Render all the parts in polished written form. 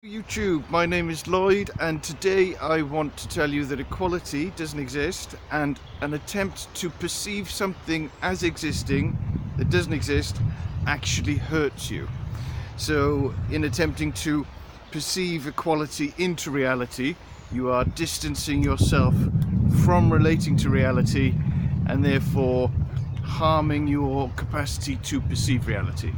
YouTube, my name is Lloyd, and today I want to tell you that equality doesn't exist, and an attempt to perceive something as existing that doesn't exist actually hurts you. So in attempting to perceive equality into reality, you are distancing yourself from relating to reality and therefore harming your capacity to perceive reality.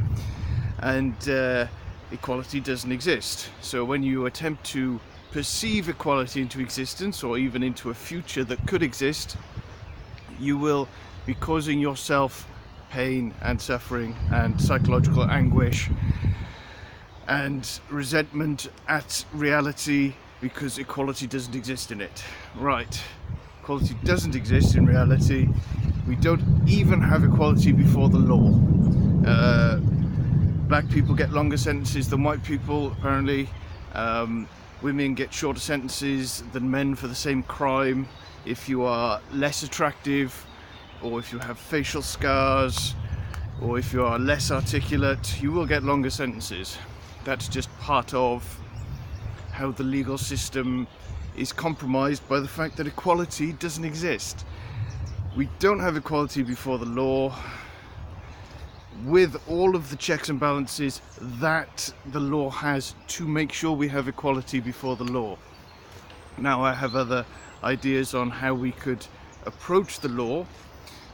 And equality doesn't exist. So when you attempt to perceive equality into existence, or even into a future that could exist, you will be causing yourself pain and suffering and psychological anguish and resentment at reality, because equality doesn't exist in it. Right, equality doesn't exist in reality. We don't even have equality before the law. Black people get longer sentences than white people, apparently. Women get shorter sentences than men for the same crime. If you are less attractive, or if you have facial scars, or if you are less articulate, you will get longer sentences. That's just part of how the legal system is compromised by the fact that equality doesn't exist. We don't have equality before the law, with all of the checks and balances that the law has to make sure we have equality before the law. Now, I have other ideas on how we could approach the law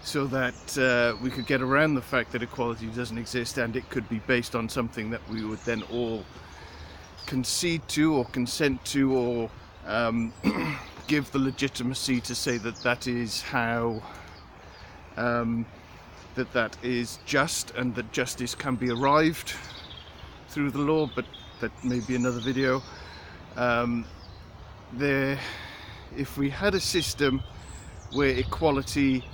so that we could get around the fact that equality doesn't exist, and it could be based on something that we would then all concede to or consent to, or give the legitimacy to say that that is how that is just, and that justice can be arrived through the law. But that may be another video. If we had a system where equality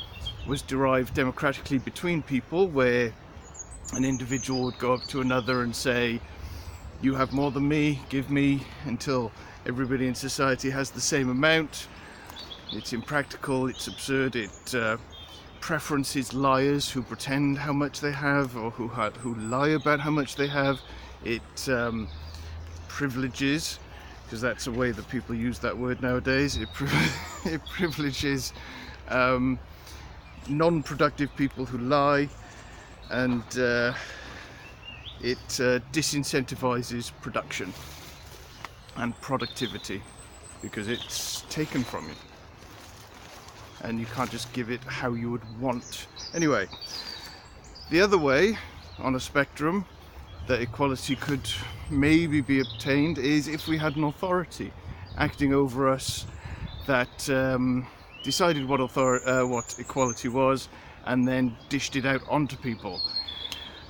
was derived democratically between people, where an individual would go up to another and say, "You have more than me, give me," until everybody in society has the same amount. It's impractical, it's absurd, it preferences liars who pretend how much they have, or who lie about how much they have. It privileges, because that's a way that people use that word nowadays, it privileges non-productive people who lie, and it disincentivizes production and productivity, because it's taken from you and you can't just give it how you would want. Anyway, the other way on a spectrum that equality could maybe be obtained is if we had an authority acting over us that decided what equality was, and then dished it out onto people.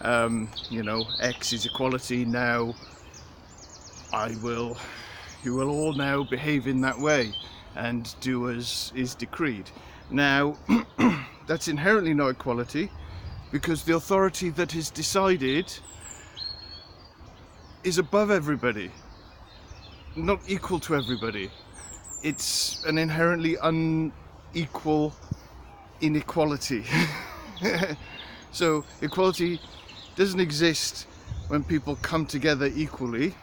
X is equality, now you will all now behave in that way and do as is decreed. Now, that's inherently not equality, because the authority that is decided is above everybody, not equal to everybody. It's an inherently unequal inequality. So equality doesn't exist when people come together equally,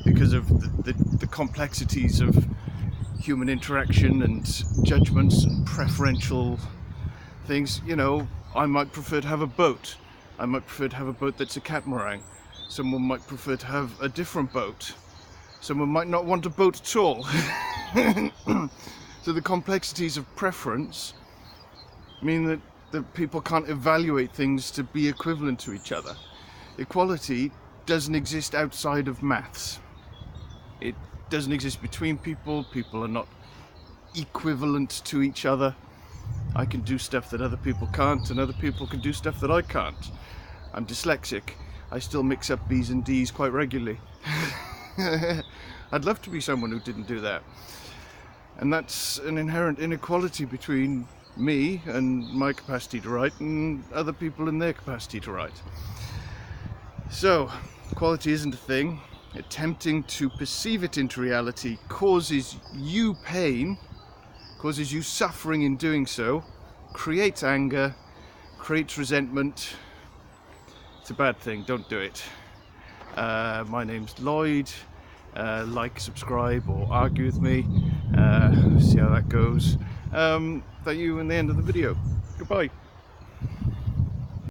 because of the complexities of human interaction and judgments and preferential things. I might prefer to have a boat. I might prefer to have a boat that's a catamaran. Someone might prefer to have a different boat. Someone might not want a boat at all. So the complexities of preference mean that people can't evaluate things to be equivalent to each other. Equality doesn't exist outside of maths. It doesn't exist between people. People are not equivalent to each other. I can do stuff that other people can't, and other people can do stuff that I can't. I'm dyslexic. I still mix up B's and D's quite regularly. I'd love to be someone who didn't do that. And that's an inherent inequality between me and my capacity to write and other people in their capacity to write. So, equality isn't a thing. Attempting to perceive it into reality causes you pain, causes you suffering in doing so, creates anger, creates resentment. It's a bad thing, don't do it. My name's Lloyd. Like, subscribe, or argue with me. See how that goes. Thank you in the end of the video. Goodbye.